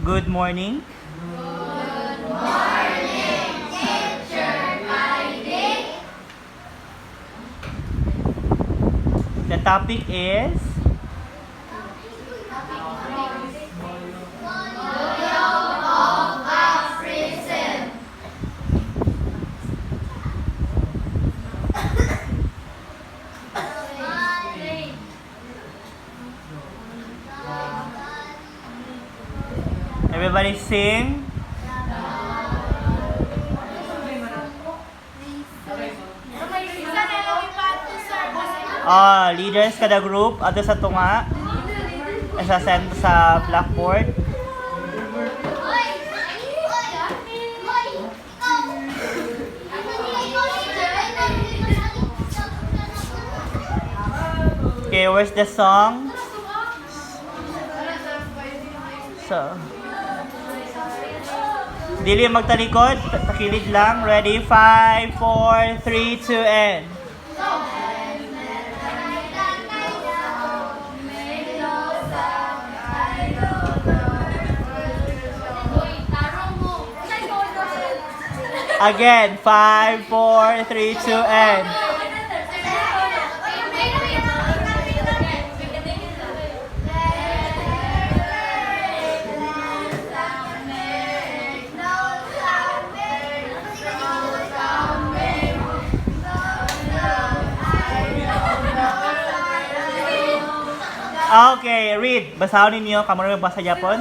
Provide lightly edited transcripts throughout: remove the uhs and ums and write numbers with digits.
Good morning. The topic is everybody sing. Leaders kada group ato sa tunga. Sa send sa blackboard. Okay, where's the song? So, dili magtalikod, takilid lang. Ready? 5, 4, 3, 2, and again, 5, 4, 3, 2, and okay, read. Basahin ninyo. Kamu na magbasa Japon?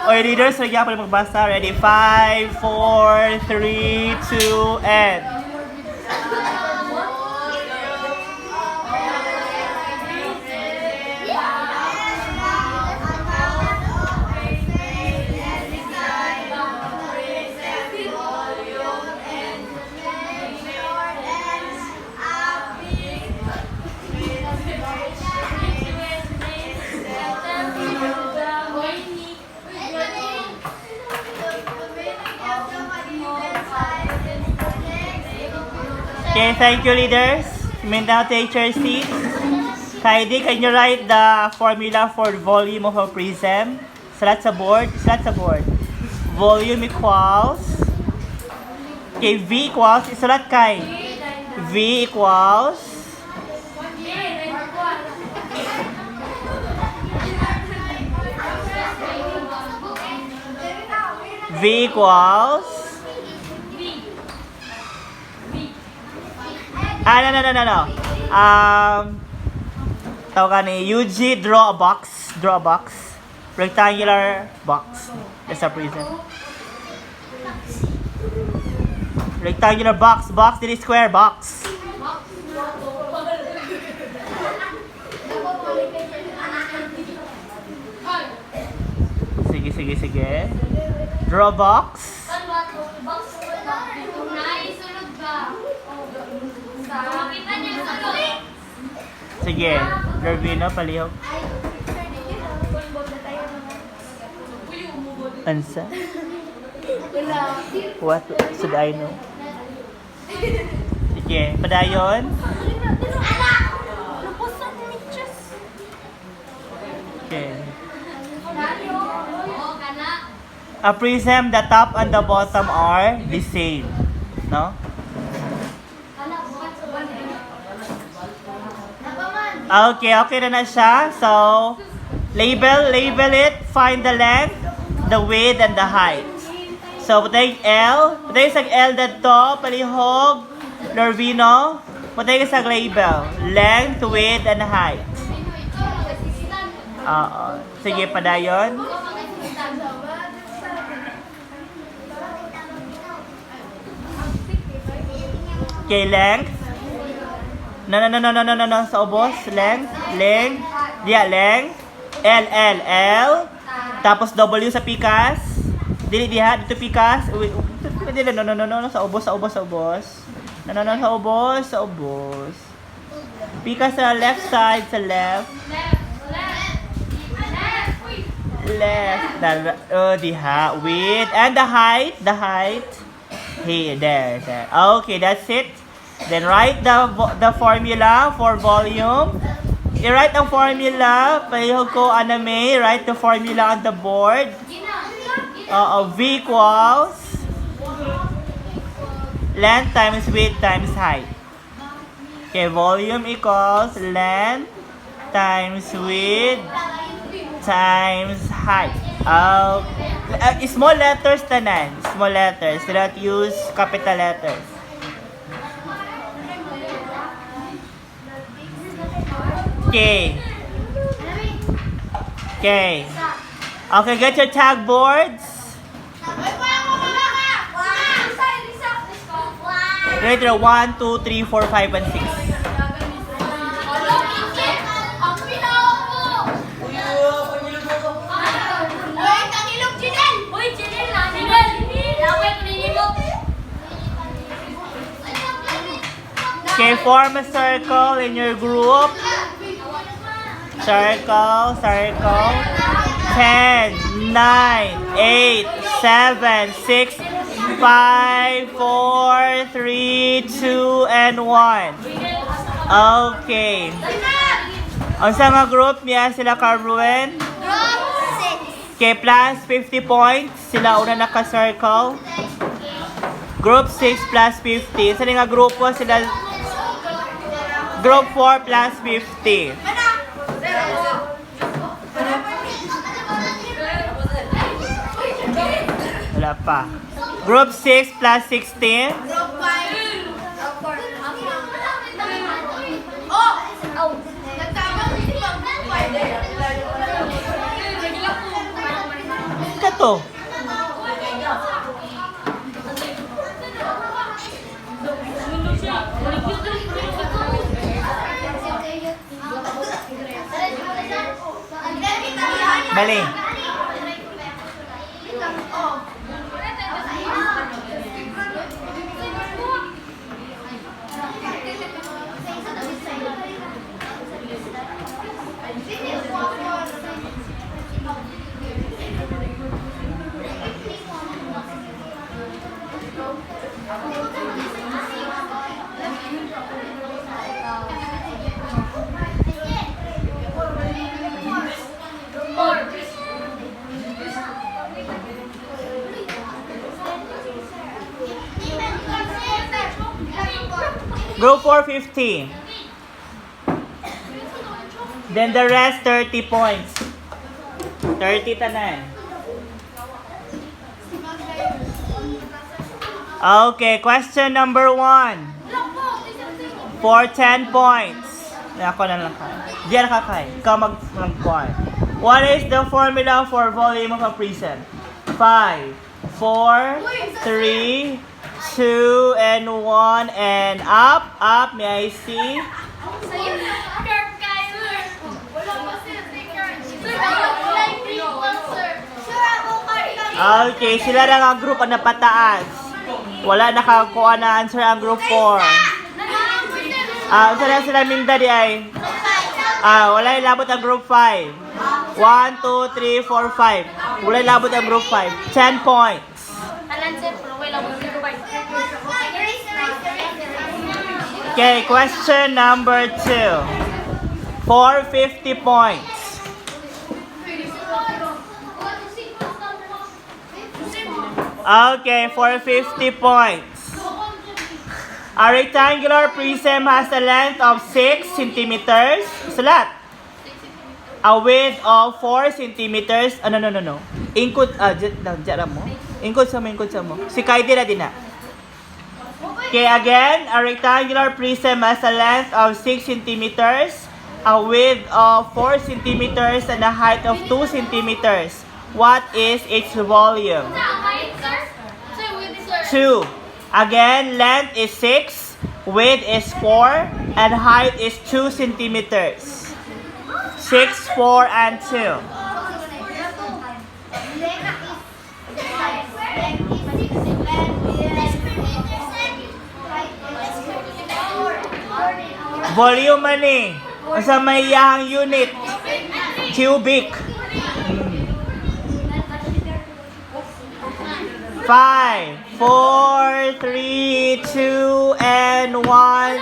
Okay, leaders, sa Japon magbasa. Ready? 5, 4, 3, 2, and okay, thank you, leaders. You may now take your seats. Heidi, can you write the formula for the volume of a prism? Sulat sa board. Sulat sa board. Volume equals... Okay, V equals... Isulat kay. V equals... V equals... No. Tawag ni UG, draw a box. Draw a box. Rectangular box. That's a prism. Rectangular box. Box, dili square box. Sige. Draw a box. Sige, Gervino, palihog. Ansa? What should I know? Sige, padayon. Okay. A prism, the top and the bottom are the same. No? Okay na siya. So, label it, find the length, the width, and the height. So, putay L. Putay isang L dito, palihog, Lorvino. Putay isang label, length, width, and height. Sige, padayon. Okay, length. No. Sa ubos. Length. Yeah, length. L. Tapos W sa pikas. Dili diha. Dito pikas. No. Sa ubos. No. Sa ubos. Pikas sa left side. Sa left. Diha. Width. And the height. Here, there. Okay, that's it. Then write the formula for volume. I-write ang formula. Palihog ko, Aname. Write the formula on the board. V equals length times width times height. Okay, volume equals length times width times height. Small letters tanan. Small letters. Do not use capital letters. Okay. Okay. Okay, get your tag boards. Letter 1, 2, 3, 4, 5, and 6. Okay, form a circle in your group. Circle, circle. 10, 9, 8, 7, 6, 5, 4, 3, 2, and 1. Okay. Ang sa mga group niya sila Carluen? Okay, plus 50 points. Sila una naka-circle. Group 6 plus 50. Sa nga grupo sila Group 4 plus 50. Wala pa. Group 6 plus 16. Kato. Mali. Group 4, 50. Then the rest, 30 points. 30 tanan. Okay, question number 1. For 10 points. Ako na lang ka. Diyan ka kay. Ikaw mag-point. What is the formula for volume of a prism? 5, 4, 3, 2, and 1, and up, up, may I see? Okay, sila lang ang group na pataas. Wala nakakuha na answer ang group 4. Sila minda di ay. Wala ilabot ang group 5. 1, 2, 3, 4, 5. Wala ilabot ang group 5. 10 points. Okay, question number 2. For 50 points. Okay, for 50 points. A rectangular prism has a length of 6 centimeters. Salat. A width of 4 centimeters. No. Ingkod, dyan mo. Ingkod sa mo. Si Kaidi na din na. Okay, again, a rectangular prism has a length of 6 centimeters, a width of 4 centimeters, and a height of 2 centimeters. What is its volume? 2. Again, length is 6, width is 4, and height is 2 centimeters. 6, 4, and 2. Volume mani. Sa may iyahang unit. Cubic. 5, 4, 3, 2, and 1.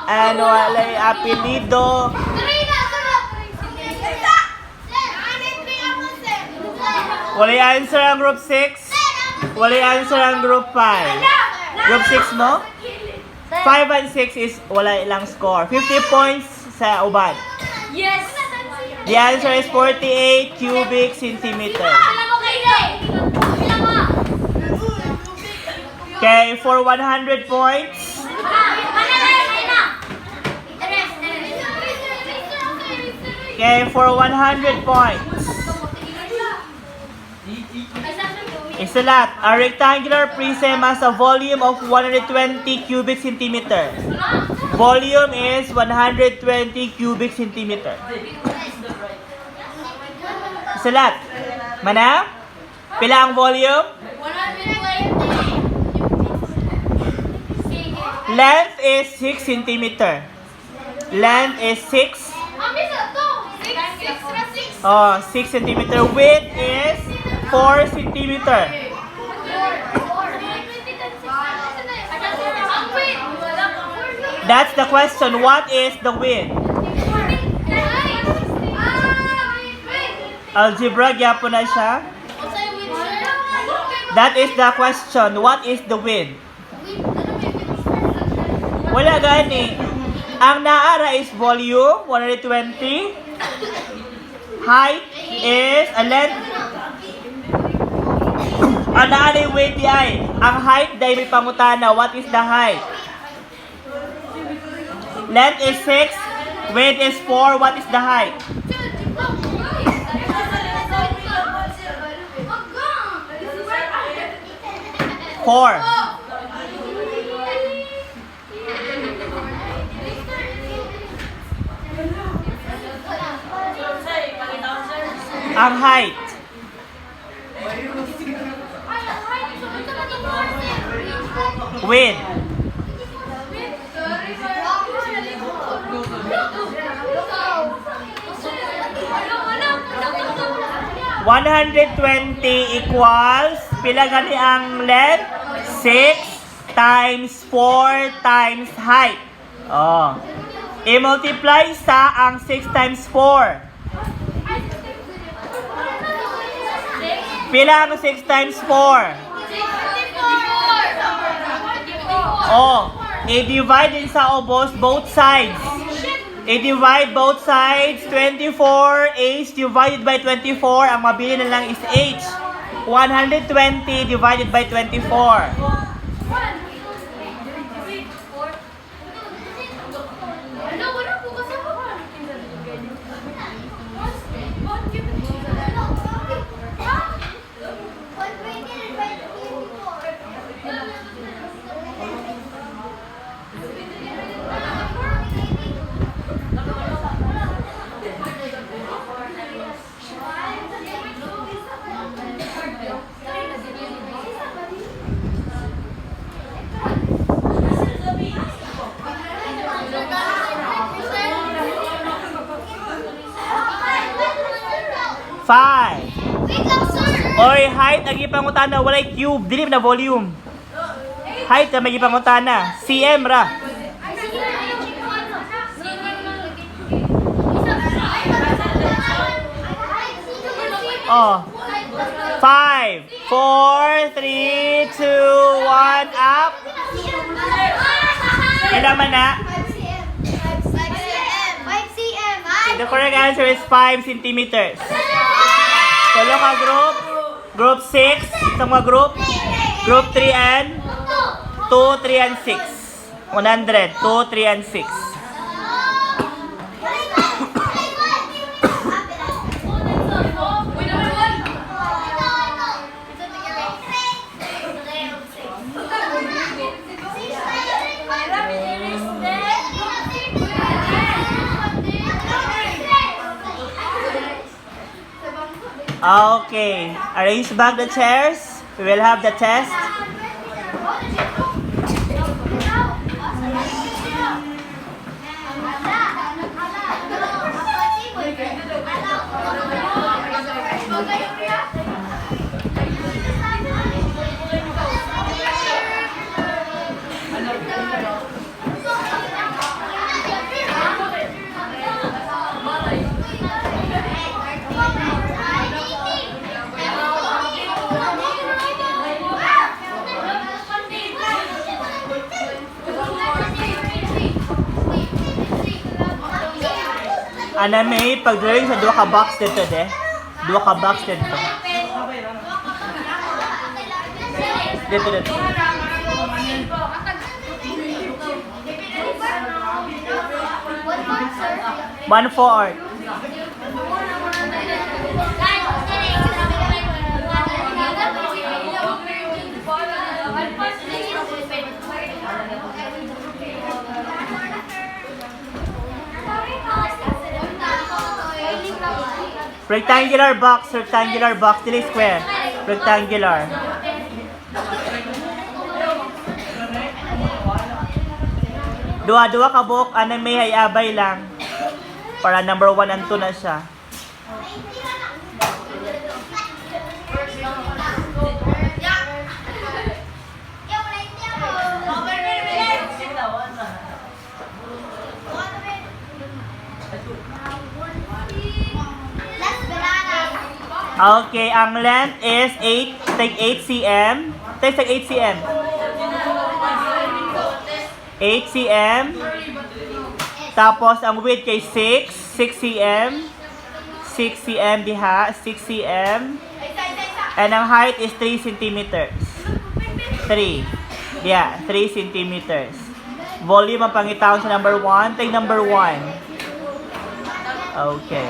And walay apelido. Wala answer ang group 6. Wala answer ang group 5. Group 6 mo? 5 and 6 is wala ilang score. 50 points sa uban. Yes! The answer is 48 cubic centimeter. Alam mo kayo! Alam mo! Okay, for 100 points. Okay, for 100 points. Isulat, a rectangular prism has a volume of 120 cubic centimeter. Volume is 120 cubic centimeter. Isulat. Mana? Pila ang volume? 120. Length is 6 centimeter. Length is 6. Oh, 6 centimeter. Width is 4 centimeter. That's the question. What is the width? Algebra, gyapon na siya. That is the question. What is the width? Wala gani. Ang naara is volume, 120. Height is a length. Ang naara yung weight di ay. Ang height dahil may pangutana. What is the height? Length is 6. Weight is 4. What is the height? 4. Ang height. Width. One 120 equals, pila gani ang length? 6 times 4 times height. Oh. I-multiply sa ang 6 times 4. Pila ang 6 times 4? Oh, i-divide din sa obos both sides. I-divide both sides. 24 h divided by 24. Ang mabili na lang is h. 120 divided by 24. Five. Oy, height ang ipangutana walay cube, dili na volume. Height ang ipangutana, cm ra. Oh. 5, 4, 3, 2, 1, up. Ilan man na? 5 cm. The correct answer is 5 centimeters. Tulo ka group. Group 6. Sa mga group. Group 3 and 2, 3 and 6. 100. 2, 3 and 6. Okay. Arrange back the chairs. We will have the test. Ana may pag-drawing sa duha ka box dito de. Duha ka box dito. Dito. One for art. Rectangular box, dili square. Rectangular. Dua ka buok, anime ay abay lang. Para number 1 and 2 na siya. Okay, ang length is 8 cm. Take 8 cm. 8 cm. Tapos ang width kay 6 cm. 6 cm diha, 6 cm. And ang height is 3 centimeters. 3. Yeah, 3 centimeters. Volume ang pangitawon sa number 1. Take number 1. Okay.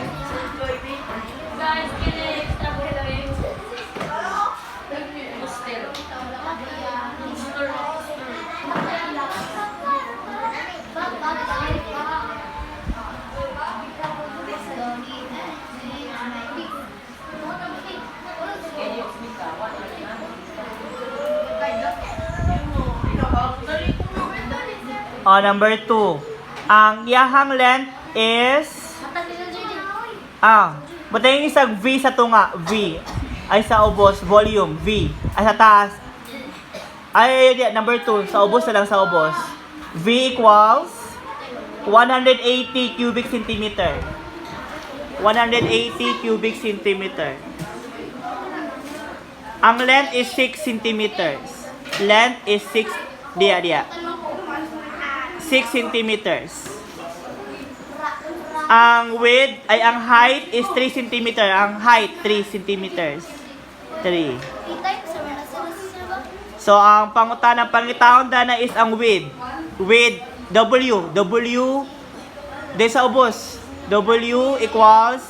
Number 2. Ang iyahang length is butay yung isang V sa tunga, V. Ay sa ubos, volume, V. Ay sa taas. Number 2, sa ubos na lang sa ubos. V equals 180 cubic centimeter. 180 cubic centimeter. Ang length is 6 centimeters. Length is 6 centimeters. Ang width ay ang height is 3 centimeter. Ang height 3 centimeters. 3. So ang pangitawon dana is ang width. Width W. W de sa ubos. W equals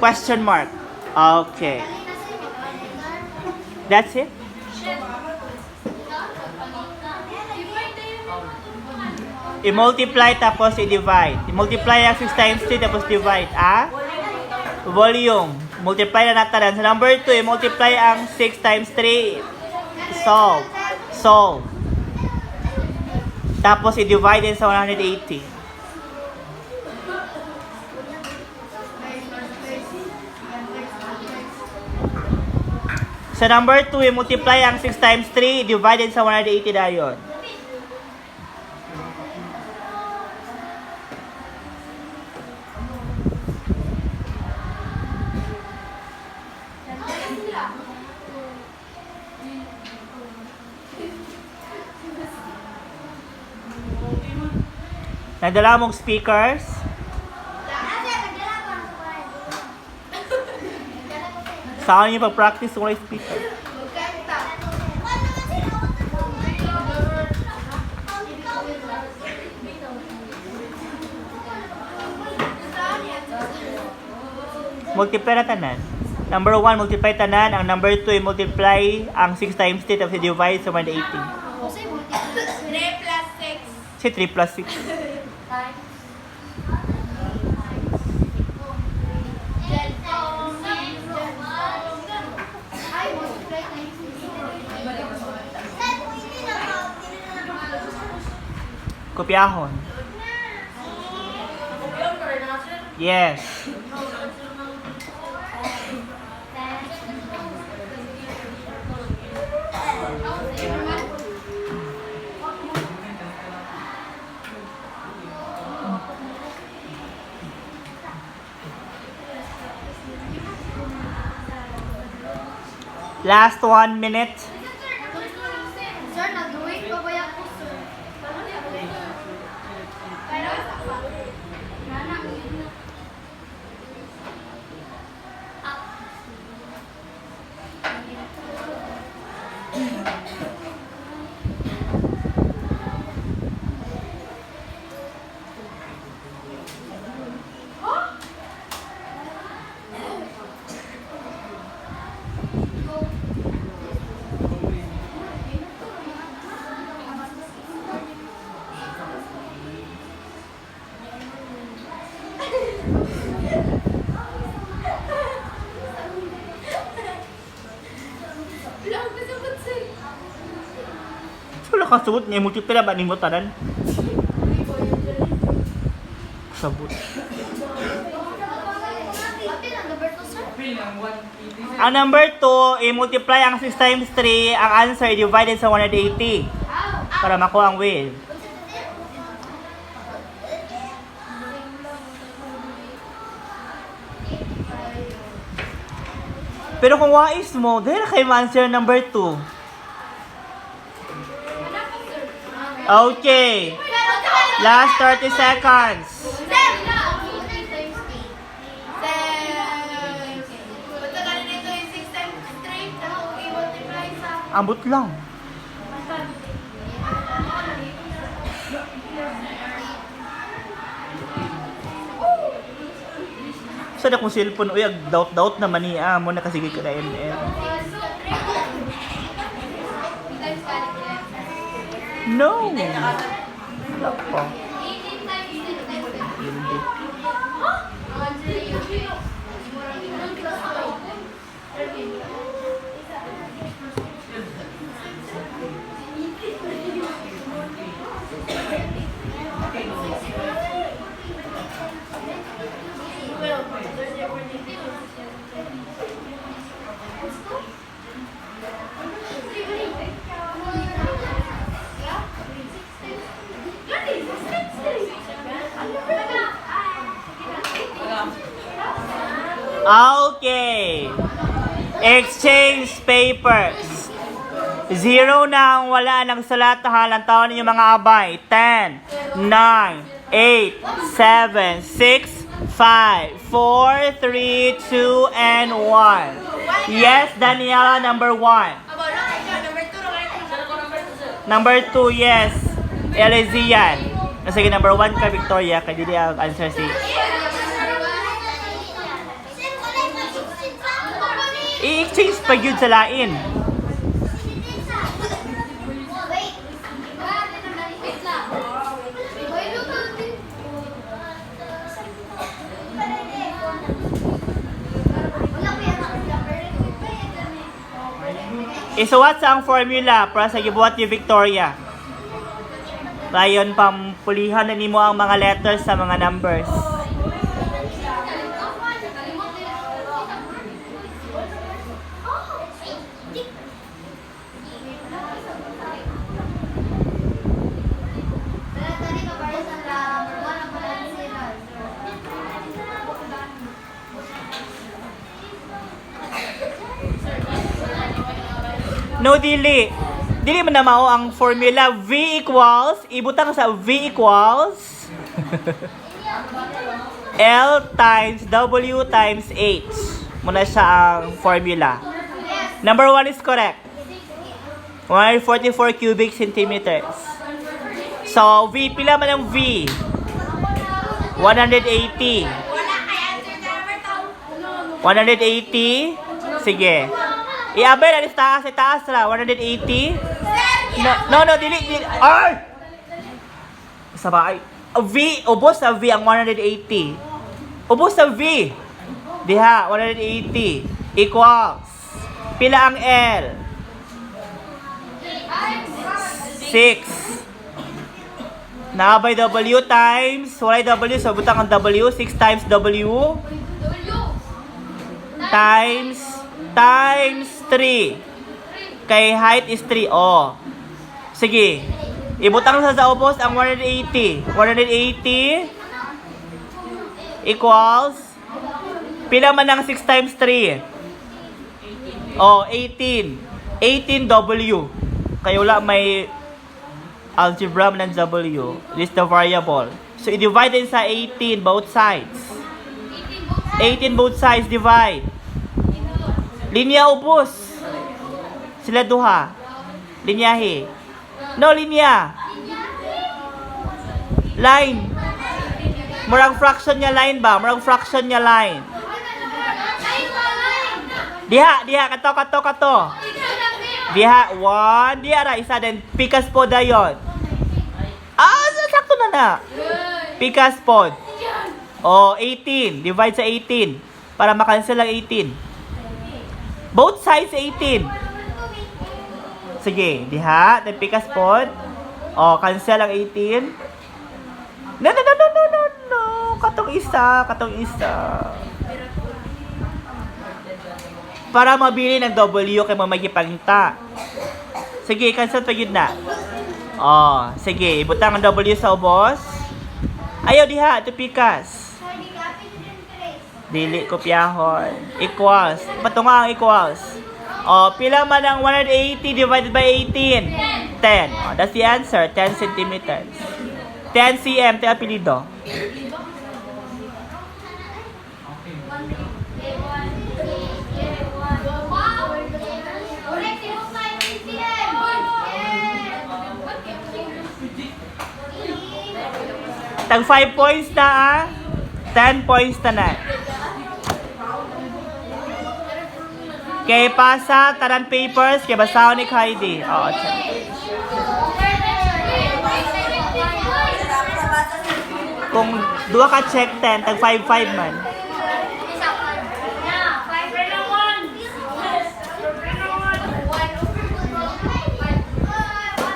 question mark. Okay. That's it. I-multiply tapos i-divide. I-multiply ang 6 times 3 tapos divide. Volume. Multiply na natin. Sa number 2, i-multiply ang 6 times 3. Solve. Tapos i-divide din sa 180. Sa number 2, i-multiply ang 6 times 3. I-divide din sa 180 dayon. Nadala mong speakers. Saan niyo pag-practice kung may speaker? Multiply na tanan. Number 1, multiply tanan. Ang number 2, multiply ang 6 times 3 tapos divide sa 180. 3 plus 6. Si 3 plus 6. Kopyahon. Yes. Last 1 minute. Sir, nag-drawing pa ba yan po, sir? makasubot niya multiply ba nimo tanan? Sabot. Ang number 2, i-multiply ang 6 times 3, ang answer divided sa 180 para makuha ang wave. Pero kung wais mo, dahil kayo ma-answer number 2. Okay. Last 30 seconds. Ambot lang. Sada kong cellphone, uy, doubt naman niya mo na kasi ka na ML. No! Wala pa. Hindi. Okay. Exchange papers. 0 na ang wala ng salat. Halantawan ninyo mga abay. 10, 9, 8, 7, 6, 5, 4, 3, 2, and 1. Yes, Daniela, number 1. Number 2, yes. Elysian. Sige, number 1 ka, Victoria. Kaya hindi ang answer si... I-exchange pa yun sa lain. Isuwat sa ang formula para sa gibuhat ni Victoria. Bayon pampulihan na nimo ang mga letters sa mga numbers. No, dili. Dili man na mao ang formula. V equals, ibutang sa V equals L times W times H. Muna siya ang formula. Number 1 is correct. 144 cubic centimeters. So, V, pila man ang V? 180. 180? Sige. I-abay na sa taas na. 180? No, dili. Ay! Sabay. V, ubos sa V ang 180. Ubos sa V. Diha, 180. Equals. Pila ang L? 6. Nakabay W times. Walay W. So, butang ang W. 6 times W. Times 3. Kay height is 3. Oh. Sige. Ibutang sa ubos ang 180. 180 equals pila man ang 6 times 3? Oh, 18. 18W. Kaya wala may algebra man ng W. List the variable. So, i-divide din sa 18 both sides. 18 both sides divide. Linya ubos. Sila duha. Linyahe. No, linya. Line. Murang fraction niya line ba? Murang fraction niya line. Diha. Kato. Diha, 1. Diha ra, isa din. Pikas po dayon. Sakto na. Pikas po. Oh, 18. Divide sa 18. Para makancel ang 18. Both sides 18. Sige, diha. Then pikas po. Oh, cancel ang 18. No, no, no, no, no, no, no. Katong isa. Para mabili ng W kay mamagipangta. Sige, cancel pa yun na. Oh, sige, ibutang ang W sa ubos. Ayaw diha, ito pikas. Dili kopyahon. Equals. Patunga ang equals. Oh, pila man ang 180 divided by 18? 10. Oh, that's the answer. 10 centimeters. 10 cm. Te apelido. Tag 5 points na 10 points na. Kay pasa, tanan papers, kay basahon ni Heidi. Oo, check. Kung duwa ka check 10, tag 5-5 man.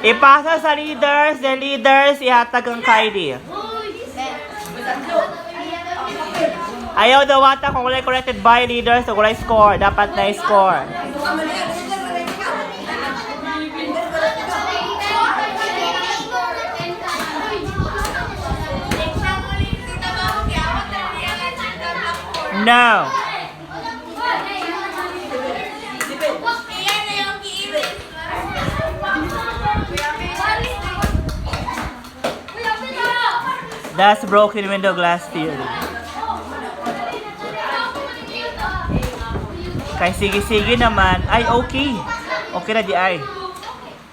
Ipasa sa leaders, the leaders, ihatag ang Heidi. Ayaw daw ata kung walay corrected by leaders o walay score. Dapat na score. No. That's broken window glass theory. Kay sige-sige naman, ay okay. Okay na di ay.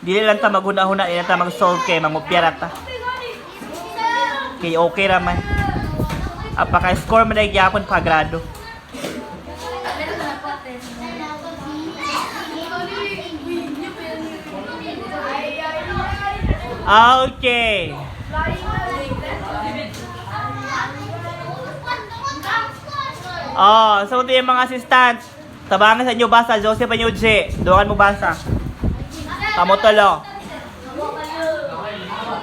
Dili lang ta maghuna-huna, dili lang ta mag-solve kay mangupyara ta. Kay okay raman. Apaka-score man ay gyapon pa grado. Okay. Oh, so ito yung mga assistants. Tabangan sa inyo basa, Joseph and Yuji. Doon mo basa. Kamotolo.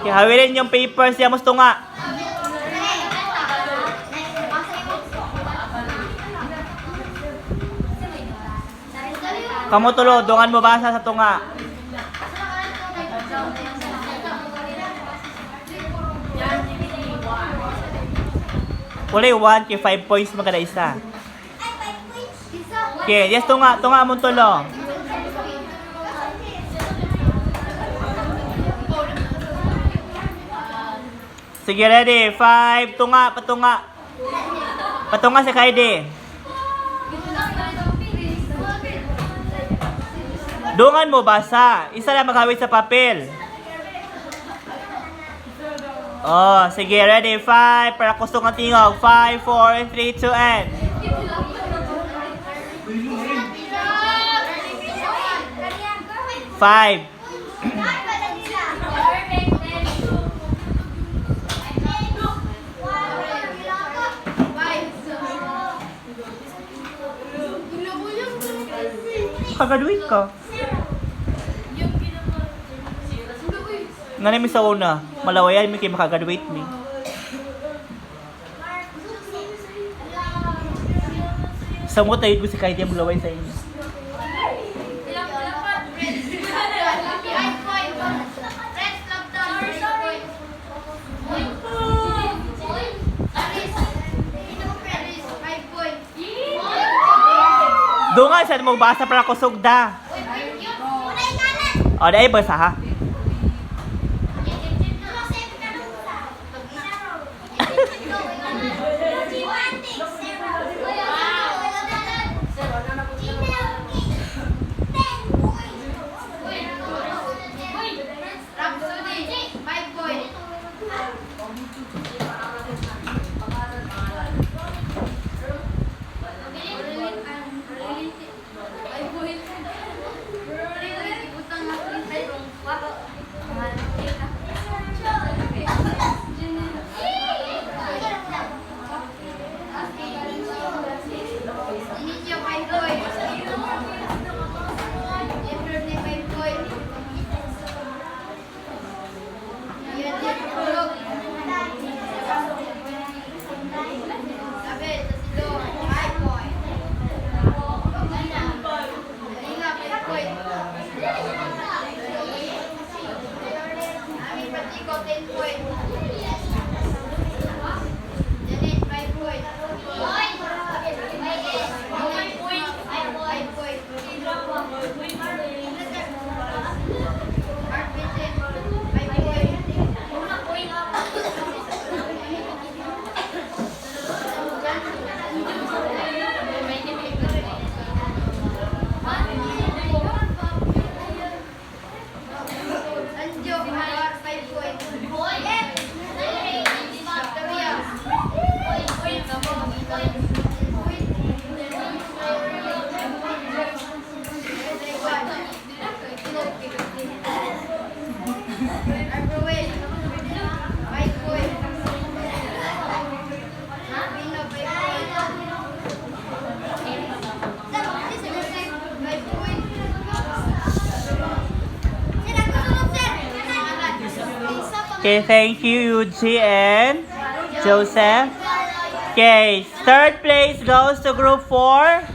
Hawilin yung papers niya, musto nga. Kamotolo, doon mo basa sa tunga. Kulay 1 kay 5 points maganda isa. Okay, yes, tunga mong tulo. Sige, ready. 5, tunga, patunga. Patunga si Kaide. Dungan mo basa. Isa lang maghawid sa papel. Oh, sige, ready. 5, para kusong ang tingog. 5, 4, 3, 2, and. Five. Kagaduit ka. Nga namin sa una, malawayan mi kayo makagaduate mi. Sa mo tayo ko si Kaidi ang malaway sa inyo. Doon nga, saan mo basa para kusog da? O, dahil basa ha? Wow. Okay, thank you, Yuji and Joseph. Okay, third place goes to group 4.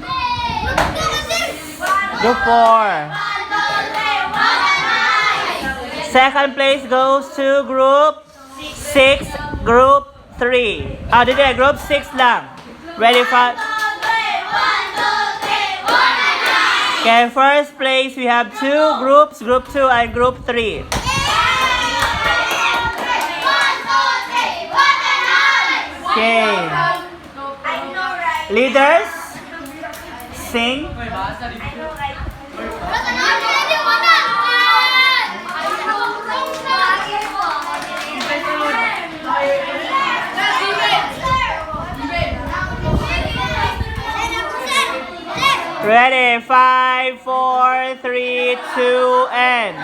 Group 4. Second place goes to group 6, group 3. Group 6 lang. Ready for... Okay, first place we have 2 groups, group 2 and group 3. Okay. Leaders, sing. Ready? 5, 4, 3, 2, and.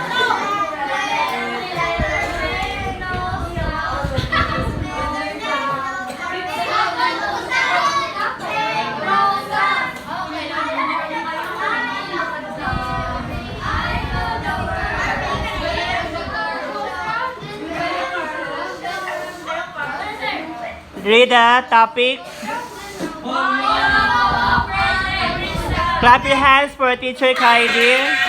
Read the topic. Clap your hands for teacher Kaidi.